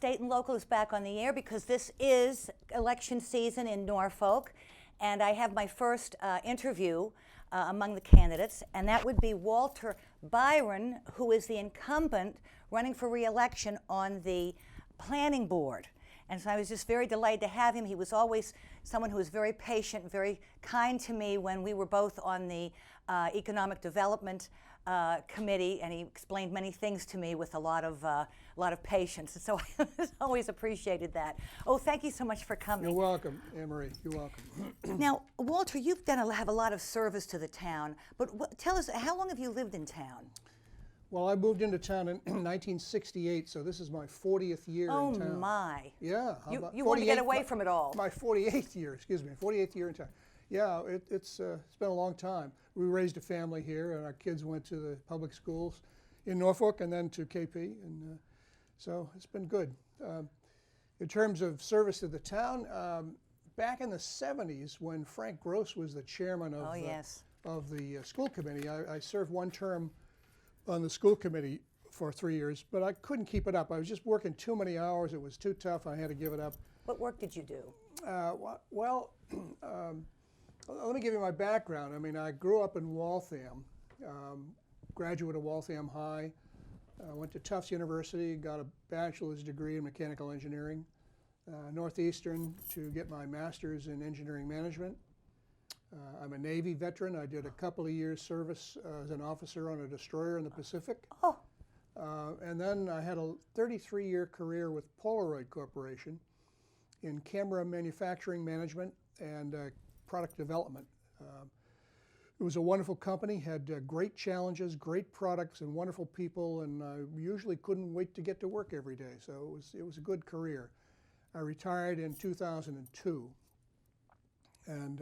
State and Local is back on the air because this is election season in Norfolk, and I have my first interview among the candidates, and that would be Walter Byron, who is the incumbent running for re-election on the Planning Board. And so I was just very delighted to have him. He was always someone who was very patient, very kind to me when we were both on the Economic Development Committee, and he explained many things to me with a lot of patience. And so I always appreciated that. Oh, thank you so much for coming. You're welcome, Anne Marie. You're welcome. Now, Walter, you've have a lot of service to the town, but tell us, how long have you lived in town? Well, I moved into town in 1968, so this is my 40th year in town. Oh, my. Yeah. You want to get away from it all. My 48th year, excuse me, 48th year in town. Yeah, it's been a long time. We raised a family here, and our kids went to the public schools in Norfolk and then to KP, and so it's been good. In terms of service to the town, back in the 70s, when Frank Gross was the chairman of the school committee, I served one term on the school committee for 3 years, but I couldn't keep it up. I was just working too many hours. It was too tough. I had to give it up. What work did you do? Let me give you my background. I mean, I grew up in Waltham, graduate of Waltham High, went to Tufts University, got a bachelor's degree in mechanical engineering, Northeastern to get my master's in engineering management. I'm a Navy veteran. I did a couple of years service as an officer on a destroyer in the Pacific. Oh. And then I had a 33-year career with Polaroid Corporation in camera manufacturing management and product development. It was a wonderful company, had great challenges, great products, and wonderful people, and I usually couldn't wait to get to work every day, so it was a good career. I retired in 2002, and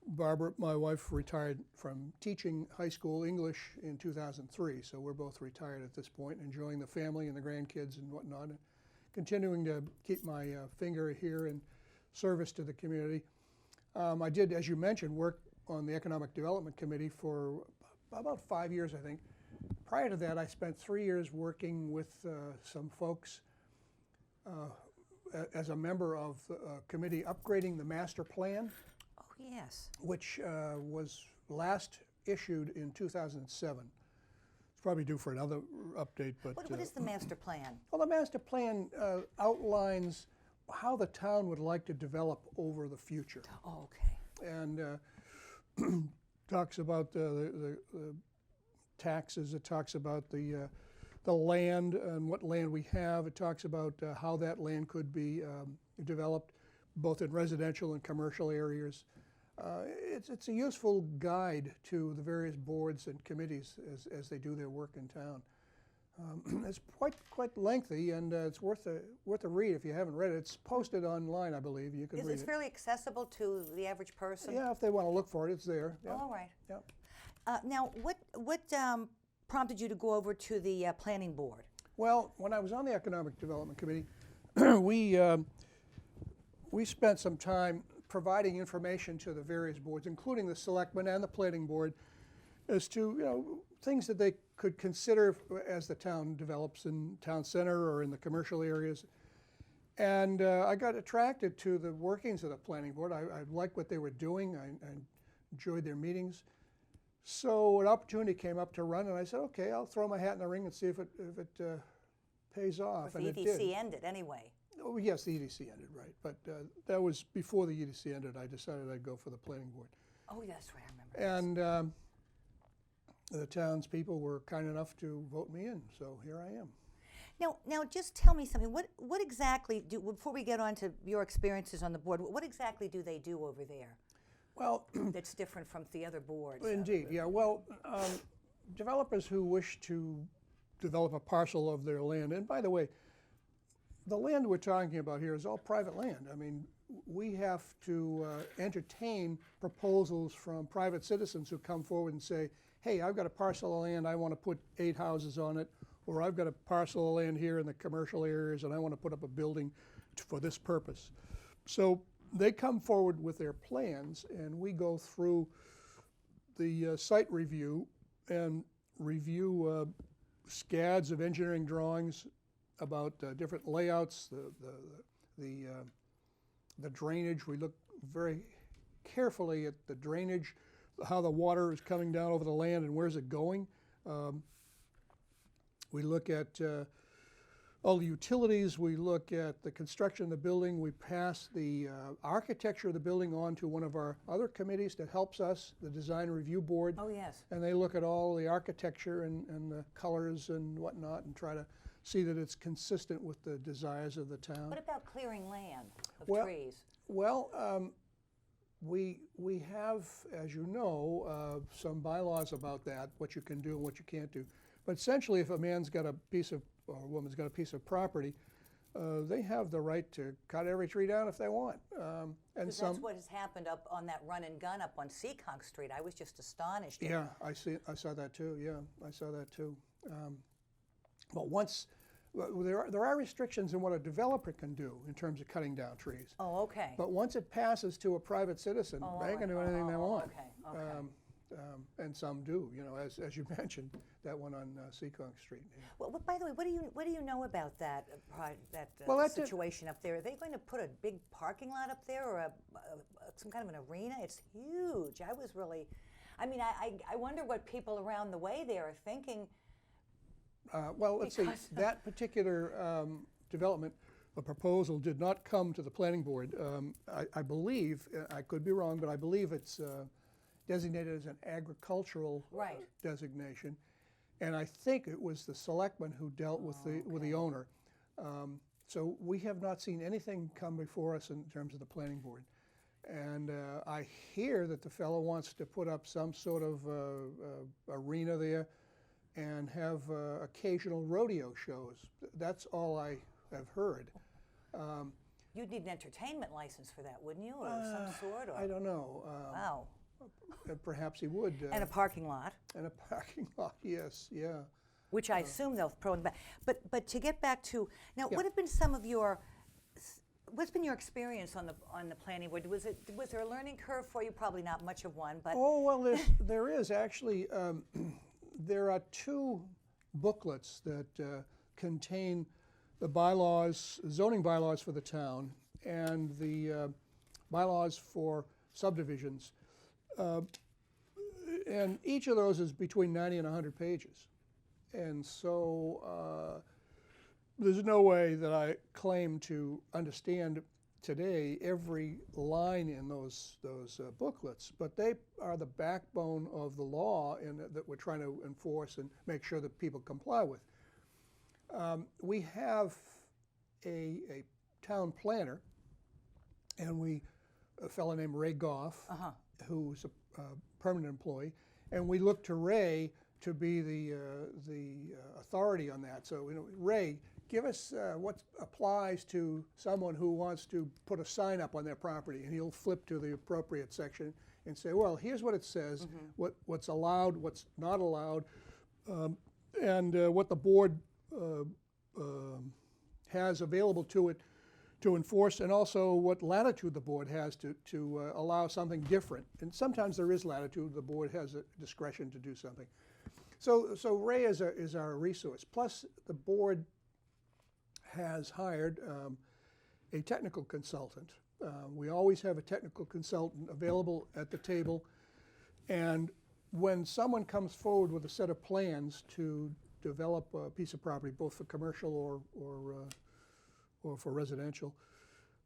Barbara, my wife, retired from teaching high school English in 2003, so we're both retired at this point, enjoying the family and the grandkids and whatnot, and continuing to keep my finger here in service to the community. I did, as you mentioned, work on the Economic Development Committee for about 5 years, I think. Prior to that, I spent 3 years working with some folks as a member of the committee upgrading the master plan. Yes. Which was last issued in 2007. It's probably due for another update, but... What is the master plan? Well, the master plan outlines how the town would like to develop over the future. Oh, okay. And talks about the taxes, it talks about the land and what land we have. It talks about how that land could be developed, both in residential and commercial areas. It's a useful guide to the various boards and committees as they do their work in town. It's quite lengthy, and it's worth a read if you haven't read it. It's posted online, I believe. You can read it. It's fairly accessible to the average person? Yeah, if they want to look for it, it's there. Yeah. All right. Yeah. Now, what prompted you to go over to the Planning Board? Well, when I was on the Economic Development Committee, we spent some time providing information to the various boards, including the Selectmen and the Planning Board, as to things that they could consider as the town develops in town center or in the commercial areas. And I got attracted to the workings of the Planning Board. I liked what they were doing. I enjoyed their meetings. So an opportunity came up to run, and I said, okay, I'll throw my hat in the ring and see if it pays off. And the EDC ended anyway. Oh, yes, the EDC ended, right. But that was before the EDC ended. I decided I'd go for the Planning Board. Oh, that's right, I remember. And the townspeople were kind enough to vote me in, so here I am. Now, just tell me something. What exactly before we get on to your experiences on the board, what exactly do they do over there? Well, that's different from the other boards. Indeed, yeah. Well, developers who wish to develop a parcel of their land, and by the way, the land we're talking about here is all private land. I mean, we have to entertain proposals from private citizens who come forward and say, hey, I've got a parcel of land, I want to put 8 houses on it, or I've got a parcel of land here in the commercial areas and I want to put up a building for this purpose. So they come forward with their plans, and we go through the site review and review SCADs of engineering drawings, about different layouts, the drainage. We look very carefully at the drainage, how the water is coming down over the land and where's it going. We look at all the utilities. We look at the construction of the building. We pass the architecture of the building on to one of our other committees that helps us, the Design Review Board. Oh, yes. And they look at all the architecture and the colors and whatnot and try to see that it's consistent with the desires of the town. What about clearing land of Well, trees? Well, we have, as you know, some bylaws about that, what you can do and what you can't do. But essentially, if a man's got a piece of, or a woman's got a piece of property, they have the right to cut every tree down if they want. And Because that's what has happened up on that run and gun up on Seekonk Street. I was just astonished. Yeah, I saw that too. Yeah, I saw that too. But once there are restrictions in what a developer can do in terms of cutting down trees. Oh, okay. But once it passes to a private citizen, they can do anything they want. Okay, okay. And some do, you know, as you mentioned, that one on Seekonk Street. Yeah. Well, by the way, what do you know about that That's it. situation up there? Are they going to put a big parking lot up there, or some kind of an arena? It's huge. I was really, I mean, I wonder what people around the way there are thinking. Well, let's see. That particular development, a proposal did not come to the planning board. I believe, I could be wrong, but I believe it's designated as an agricultural designation, and I think it was the selectman who dealt with the owner. So we have not seen anything come before us in terms of the planning board, and I hear that the fellow wants to put up some sort of arena there and have occasional rodeo shows. That's all I have heard. You'd need an entertainment license for that, wouldn't you, or some sort? Or? I don't know. Wow. Perhaps he would. And a parking lot. And a parking lot, yes, yeah. Which I assume they'll throw in the back. But to get back to now, Yeah. what have been what's been your experience on the planning board? Was there a learning curve for you? Probably not much of one, but Oh well, there is actually. There are two booklets that contain the bylaws, zoning bylaws for the town, and the bylaws for subdivisions. And each of those is between 90 and 100 pages. And so there's no way that I claim to understand today every line in those booklets, but they are the backbone of the law that we're trying to enforce and make sure that people comply with. We have a town planner, and a fellow named Ray Goff, who's a permanent employee, and we look to Ray to be the authority on that. So, you know, Ray, give us what applies to someone who wants to put a sign up on their property, and he'll flip to the appropriate section and say, well, here's what it says, what's allowed, what's not allowed, and what the board has available to it to enforce, and also what latitude the board has to allow something different. And sometimes there is latitude, the board has a discretion to do something. So Ray is our resource. Plus, the board has hired a technical consultant. We always have a technical consultant available at the table, and when someone comes forward with a set of plans to develop a piece of property, both for commercial or for residential,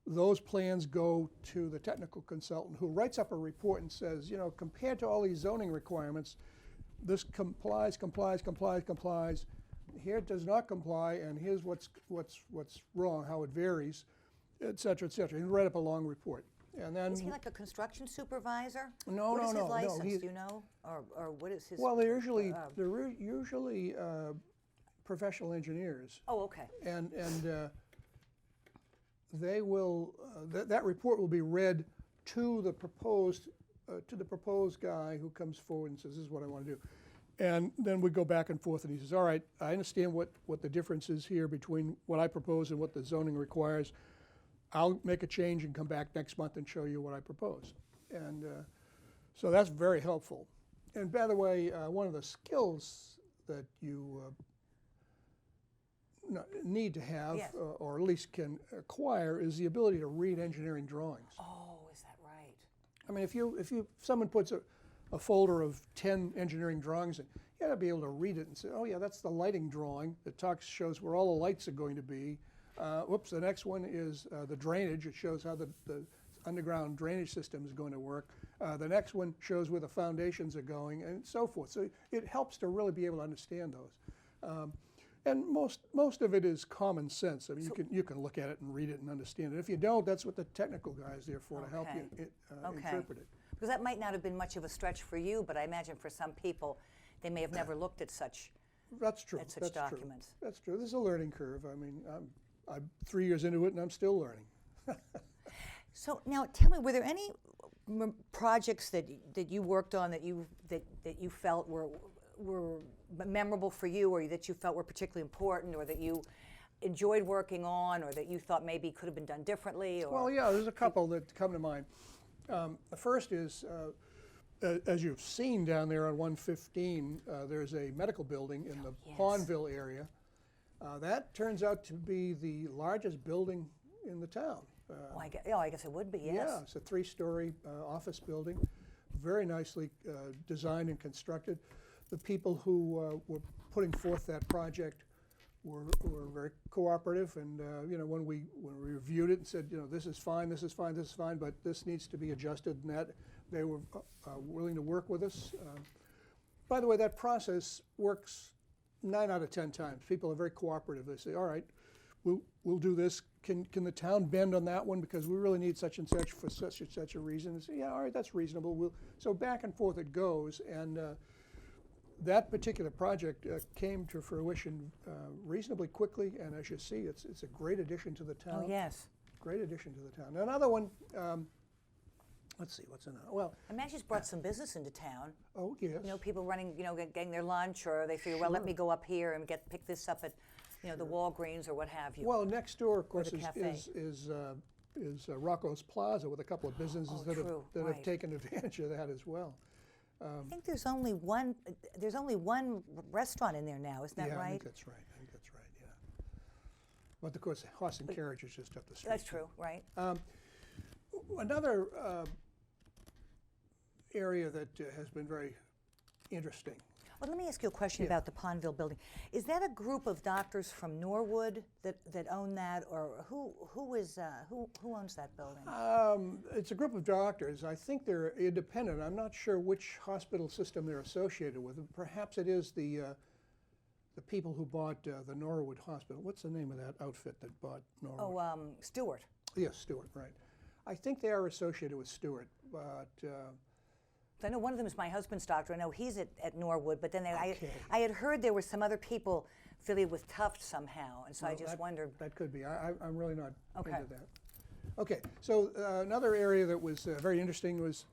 those plans go to the technical consultant, who writes up a report and says, you know, compared to all these zoning requirements, this complies. Here it does not comply, and here's what's wrong, how it varies, et cetera, et cetera. And write up a long report. And then is he like a construction supervisor? No, what is no, his license? no. Do you know, or what is his? Well, they're usually professional engineers. Oh, okay. And they will that report will be read to the proposed guy who comes forward and says, this is what I want to do. And then we go back and forth, and he says, all right, I understand what the difference is here between what I propose and what the zoning requires. I'll make a change and come back next month and show you what I propose. And so that's very helpful. And by the way, one of the skills that you need to have, Yes. or at least can acquire, is the ability to read engineering drawings. Oh, is that right? I mean, if someone puts a folder of 10 engineering drawings in, you got to be able to read it and say, oh yeah, that's the lighting drawing that shows where all the lights are going to be. Whoops, the next one is the drainage. It shows how the underground drainage system is going to work. The next one shows where the foundations are going, and so forth. So it helps to really be able to understand those. And most of it is common sense. I mean, you can look at it and read it and understand it. If you don't, that's what the technical guy is there for, to help you interpret it. Because that might not have been much of a stretch for you, but I imagine for some people, they may have never looked at such. That's true. At such That's documents. True. That's true. There's a learning curve. I mean, I'm 3 years into it and I'm still learning. So now, tell me, were there any projects that you worked on that you felt were memorable for you, or that you felt were particularly important, or that you enjoyed working on, or that you thought maybe could have been done differently? Or Well, yeah, there's a couple that come to mind. The first is, as you've seen down there on 115, there's a medical building in the Yes. Pondville area. That turns out to be the largest building in the town. I guess it would be, yes. Yeah, it's a 3-story office building, very nicely designed and constructed. The people who were putting forth that project were very cooperative, and when we reviewed it and said, this is fine, this is fine, this is fine, but this needs to be adjusted, and that they were willing to work with us. By the way, that process works 9 out of 10 times. People are very cooperative. They say, all right, we'll do this. Can the town bend on that one because we really need such and such for such and such a reason? And say, yeah, all right, that's reasonable. So back and forth it goes, and that particular project came to fruition reasonably quickly, and as you see, it's a great addition to the town. Oh, yes. Great addition to the town. Another one, let's see, what's another? Well, I imagine it's brought some business into town. oh yes. People running, getting their lunch, or they figure, well, let me go up here and pick this up at, the Walgreens or what have you. Well, next door, of course, the cafe. is Rocco's Plaza with a couple of businesses Oh, that true, have right. taken advantage of that as well. I think there's only one restaurant in there now, isn't that Yeah, right? I think that's right. Yeah. But of course, Horse and Carriage is just up the street. That's true, right? Another area that has been very interesting. Well, let me ask you a question Yeah. about the Pondville building. Is that a group of doctors from Norwood that own that, or who owns that building? It's a group of doctors. I think they're independent. I'm not sure which hospital system they're associated with. Perhaps it is the people who bought the Norwood Hospital. What's the name of that outfit that bought Norwood? Oh, Stewart. Yes, Stewart, right. I think they are associated with Stewart, but I know one of them is my husband's doctor. I know he's at Norwood, but then Okay. I had heard there were some other people affiliated with Tufts somehow, and so I well, just wondered. That could be. I'm really not Okay. into that. Okay, so another area that was very interesting was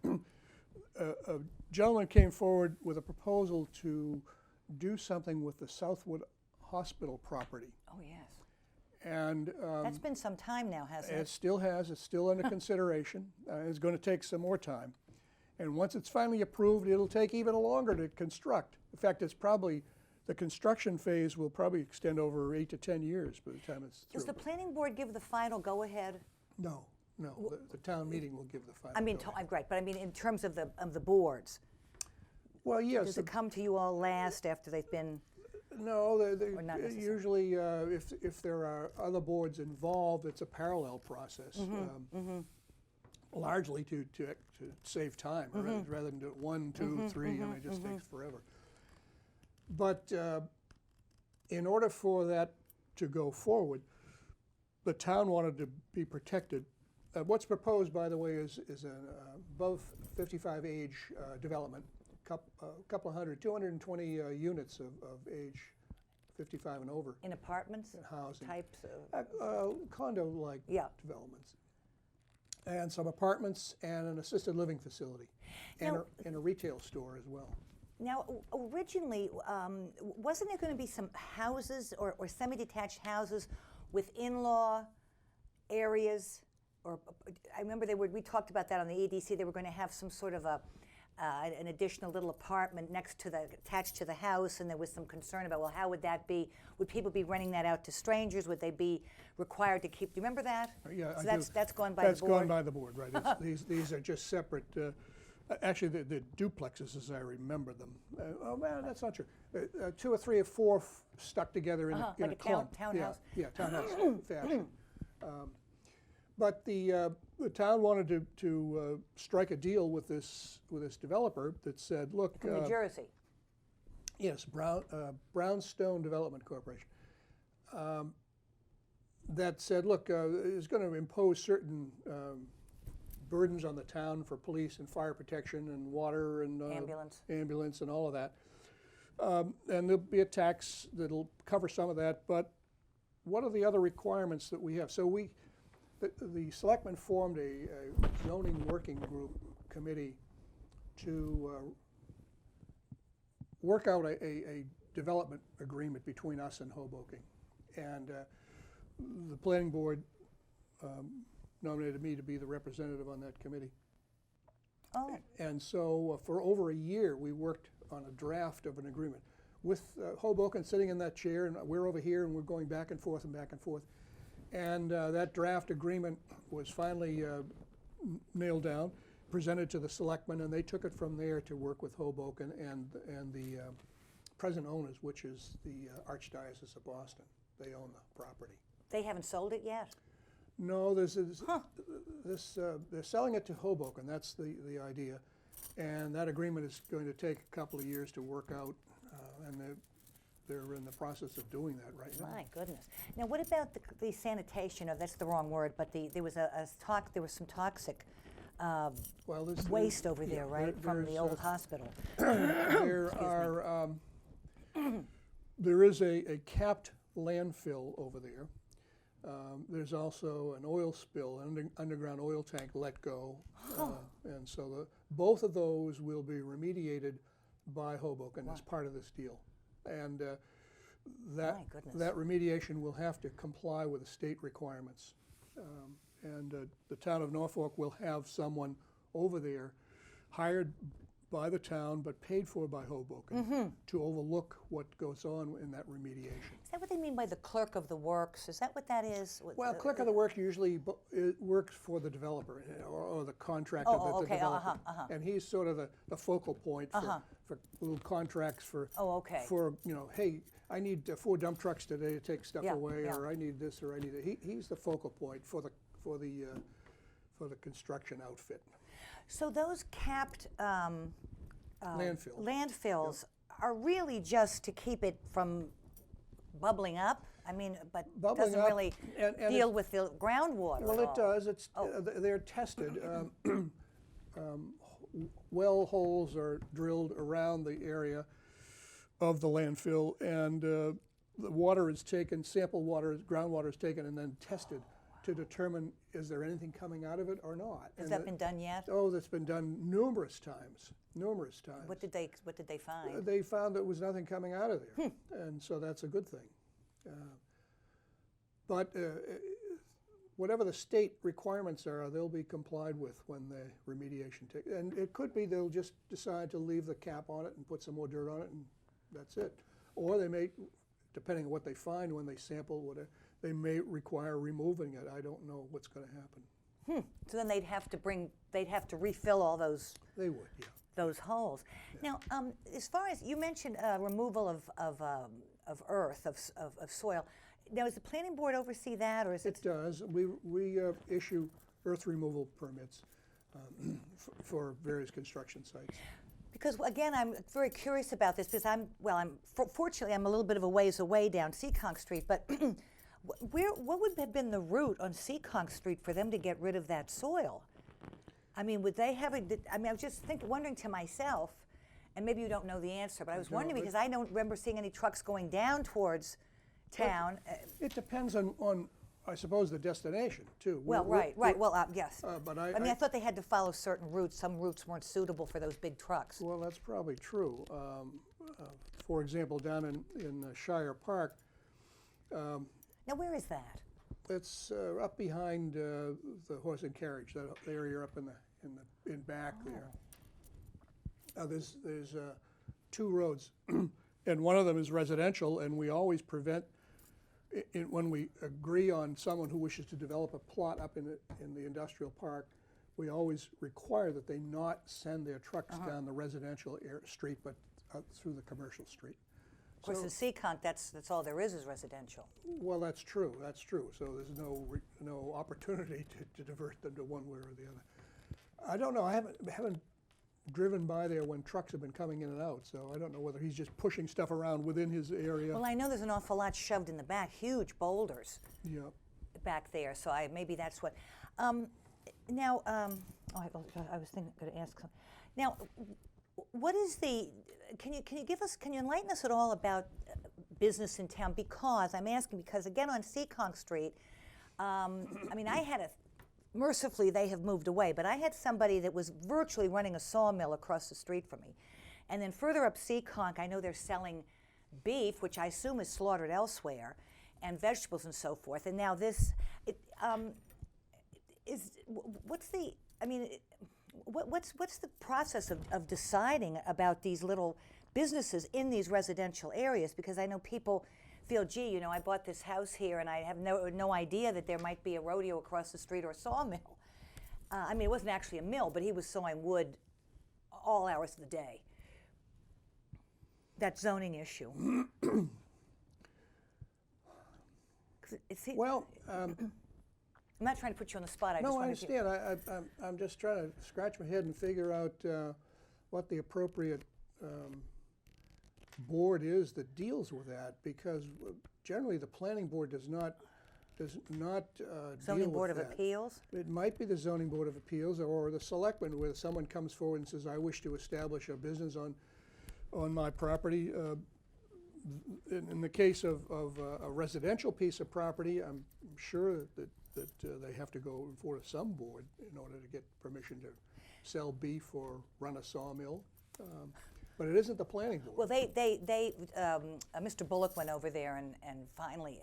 a gentleman came forward with a proposal to do something with the Southwood Hospital property. Oh, yes. And That's been some time now, hasn't it it? still has. It's still under consideration. It's going to take some more time. And once it's finally approved, it'll take even longer to construct. In fact, the construction phase will probably extend over 8 to 10 years by the time it's through. Does the planning board give the final go-ahead? No. The town meeting will give the final. I mean, go-ahead. right, but I mean in terms of the boards. Well, yes. Does it come to you all last after they've been? No, Or not necessarily? usually if there are other boards involved, it's a parallel process. Largely to save time, rather than do it 1, 2, 3. I mean, it just takes forever. But in order for that to go forward, the town wanted to be protected. What's proposed, by the way, is an above 55 age development, couple of hundred, 220 units of age 55 and over. In apartments? Housing. Types of? Condo-like Yeah. developments. And some apartments and an assisted living facility, and a retail store as well. Now, originally, wasn't there going to be some houses or semi-detached houses with in-law areas? Or I remember we talked about that on the EDC. They were going to have some sort of an additional little apartment attached to the house, and there was some concern about, well, how would that be? Would people be renting that out to strangers? Would they be required to keep? Do you remember that? Yeah, so I do. That's gone by the board. That's gone by the board, right? These are just separate. Actually, the duplexes, as I remember them. Oh man, that's not true. 2 or 3 or 4 stuck together in like a clump. townhouse. Yeah, townhouse fashion. But the town wanted to strike a deal with this developer that said, look, From New Jersey. yes, Brownstone Development Corporation. That said, look, it's going to impose certain burdens on the town for police and fire protection and water and ambulance and all of that. And there'll be a tax that'll cover some of that. But what are the other requirements that we have? So the selectmen formed a zoning working group committee to work out a development agreement between us and Hoboken. And the planning board nominated me to be the representative on that committee. Oh. And so for over a year, we worked on a draft of an agreement with Hoboken sitting in that chair, and we're over here, and we're going back and forth and back and forth. And that draft agreement was finally nailed down, presented to the selectmen, and they took it from there to work with Hoboken and the present owners, which is the Archdiocese of Boston. They own the property. They haven't sold it yet? No, they're selling it to Hoboken. That's the idea, and that agreement is going to take a couple of years to work out, and they're in the process of doing that right now. My goodness. Now, what about the sanitation? Oh, that's the wrong word, but there was there was some toxic waste over there, right, from the old hospital. There is a capped landfill over there. There's also an oil spill, an underground oil tank let go, and so both of those will be remediated by Hoboken as part of this deal, and that remediation will have to comply with the state requirements, and the town of Norfolk will have someone over there hired by the town but paid for by Hoboken to overlook what goes on in that remediation. Is that what they mean by the clerk of the works? Is that what that is? Well, clerk of the works usually works for the developer or the contractor that the developer. And he's sort of the focal point for little contracts for, hey, I need 4 dump trucks today to take stuff away, or I need this, or I need that. He's the focal point for the construction outfit. So those capped landfills are really just to keep it from bubbling up? I mean, but bubbling doesn't really deal with the groundwater. Well, it does. They're tested. Well holes are drilled around the area of the landfill, and the water is taken, sample water, groundwater is taken, and then tested to determine is there anything coming out of it or not. Has that been done yet? Oh, that's been done numerous times. What did they find? They found there was nothing coming out of there, and so that's a good thing. But whatever the state requirements are, they'll be complied with when the remediation takes. And it could be they'll just decide to leave the cap on it and put some more dirt on it, and that's it. Or they may, depending on what they find when they sample, whatever, they may require removing it. I don't know what's going to happen. So then they'd have to refill all those. They would, yeah. Those holes. Yeah. Now, as far as you mentioned, removal of earth, of soil. Now, does the planning board oversee that, or is it? It does. We issue earth removal permits for various construction sites. Because again, I'm very curious about this because fortunately I'm a little bit of a ways away down Seekonk Street, but. What would have been the route on Seekonk Street for them to get rid of that soil? I mean, would they have I was just wondering to myself, and maybe you don't know the answer, but I was wondering because I don't remember seeing any trucks going down towards town. It depends on I suppose, the destination, too. Well, right. Well, yes. But I thought they had to follow certain routes. Some routes weren't suitable for those big trucks. Well, that's probably true. For example, down in Shire Park, now, where is that? It's up behind the horse and carriage, that area up in back there. There's 2 roads, and one of them is residential, and we always prevent, when we agree on someone who wishes to develop a plot up in the industrial park, we always require that they not send their trucks down the residential street, but through the commercial street. Of course, in Seekonk, that's all there is residential. Well, that's true. That's true. So there's no opportunity to divert them to one way or the other. I don't know. I haven't driven by there when trucks have been coming in and out, so I don't know whether he's just pushing stuff around within his area. Well, I know there's an awful lot shoved in the back, huge boulders back there, so maybe that's what. Now, I was going to ask something. Now, what is can you enlighten us at all about business in town? Because I'm asking, because again on Seekonk Street, I mean, mercifully, they have moved away, but I had somebody that was virtually running a sawmill across the street from me. And then further up Seekonk, I know they're selling beef, which I assume is slaughtered elsewhere, and vegetables and so forth. And now this, what's the process of deciding about these little businesses in these residential areas? Because I know people feel, gee, I bought this house here and I have no idea that there might be a rodeo across the street or a sawmill. I mean, it wasn't actually a mill, but he was sawing wood all hours of the day. That zoning issue. Well, I'm not trying to put you on the spot. I understand. I'm just trying to scratch my head and figure out what the appropriate board is that deals with that, because generally the planning board does not Zoning deal Board with of that. Appeals? It might be the Zoning Board of Appeals or the Selectmen, where someone comes forward and says, I wish to establish a business on my property. In the case of a residential piece of property, I'm sure that they have to go before some board in order to get permission to sell beef or run a sawmill. But it isn't the planning board. Well, Mr. Bullock went over there and finally,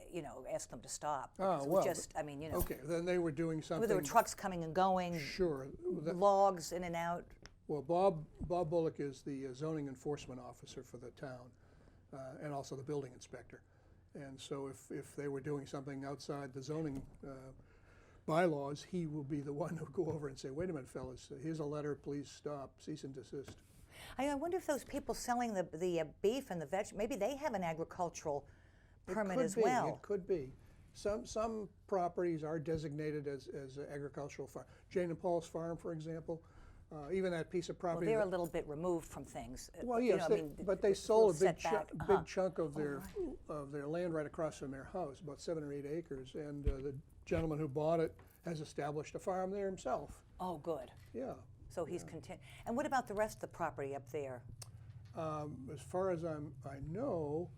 asked them to stop. Okay, then they were doing something. There were trucks coming and going. Sure. Logs in and out. Well, Bob Bullock is the zoning enforcement officer for the town, and also the building inspector. And so if they were doing something outside the zoning bylaws, he will be the one who will go over and say, wait a minute, fellas, here's a letter, please stop, cease and desist. I wonder if those people selling the beef and the veg, maybe they have an agricultural permit as well. It could be. Some properties are designated as agricultural farm. Jane and Paul's farm, for example, even that piece of property. Well, they're a little bit removed from things. Well, yes, but they sold a big chunk of their land right across from their house, about 7 or 8 acres, and the gentleman who bought it has established a farm there himself. Oh, good. Yeah. So he's content. And what about the rest of the property up there? As far as I know,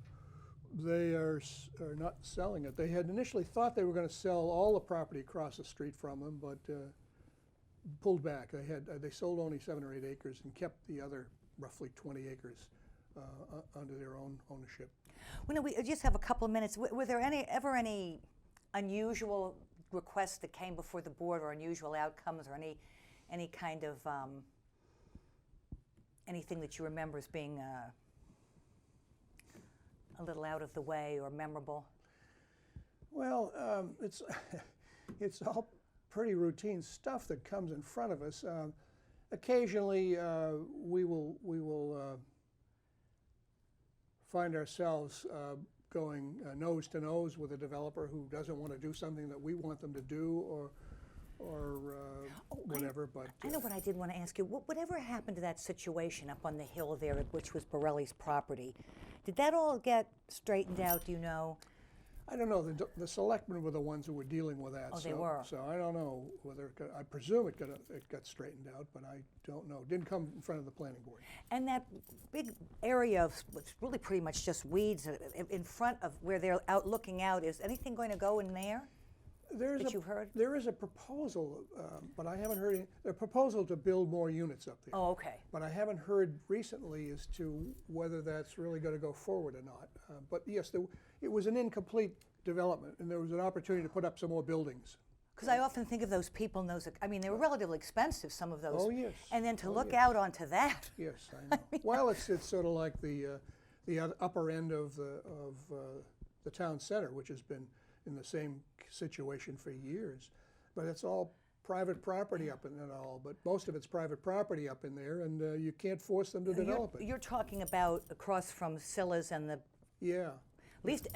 they are not selling it. They had initially thought they were going to sell all the property across the street from them, but pulled back. They sold only 7 or 8 acres and kept the other roughly 20 acres under their own ownership. Well, we just have a couple of minutes. Were there ever any unusual requests that came before the board, or unusual outcomes, or any kind of anything that you remember as being a little out of the way or memorable? Well, it's all pretty routine stuff that comes in front of us. Occasionally, we will find ourselves going nose to nose with a developer who doesn't want to do something that we want them to do, or whatever. I know what I did want to ask you. Whatever happened to that situation up on the hill there, which was Borelli's property? Did that all get straightened out, do you know? I don't know. The selectmen were the ones who were dealing with that. Oh, they were. So I don't know whether I presume it got straightened out, but I don't know. It didn't come in front of the planning board. And that big area of what's really pretty much just weeds in front of where they're out looking out, is anything going to go in there? You've heard? There is a proposal, but I haven't heard a proposal to build more units up there. Oh, okay. But I haven't heard recently as to whether that's really going to go forward or not. But yes, it was an incomplete development, and there was an opportunity to put up some more buildings. Because I often think of those people and those, I mean, they were relatively expensive, some of those. Oh, yes. And then to Oh, look yes. out onto that. Yes, I know. Well, it's sort of like the upper end of the town center, which has been in the same situation for years. But it's all private property up in it all. But most of it's private property up in there, and you can't force them to develop it. You're talking about across from Scylla's and the, Yeah.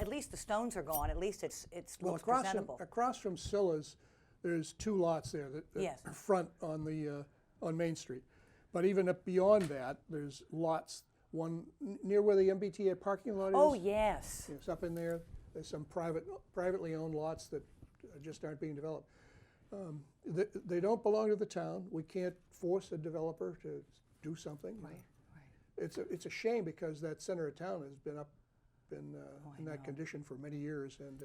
at least the stones are gone. At least it's Well, looks presentable. across from Scylla's, there's 2 lots there that Yes. front on the on Main Street. But even up beyond that, there's lots. One near where the MBTA parking lot is. Oh, yes. It's up in there. There's some privately owned lots that just aren't being developed. They don't belong to the town. We can't force a developer to do something. Right. It's a shame because that center of town has been in that know. condition for many years. And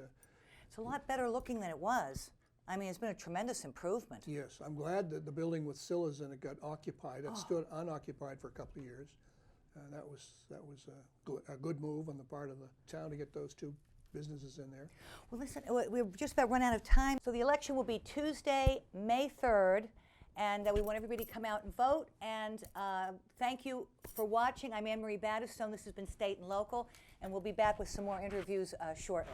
It's a lot better looking than it was. I mean, it's been a tremendous improvement. yes, I'm glad that the building with Scylla's in it got occupied. It stood unoccupied for a couple of years. That was a good move on the part of the town to get those 2 businesses in there. Well, listen, we're just about run out of time. So the election will be Tuesday, May 3rd, and we want everybody to come out and vote. And thank you for watching. I'm Anne Marie Battistone. This has been State and Local, and we'll be back with some more interviews shortly.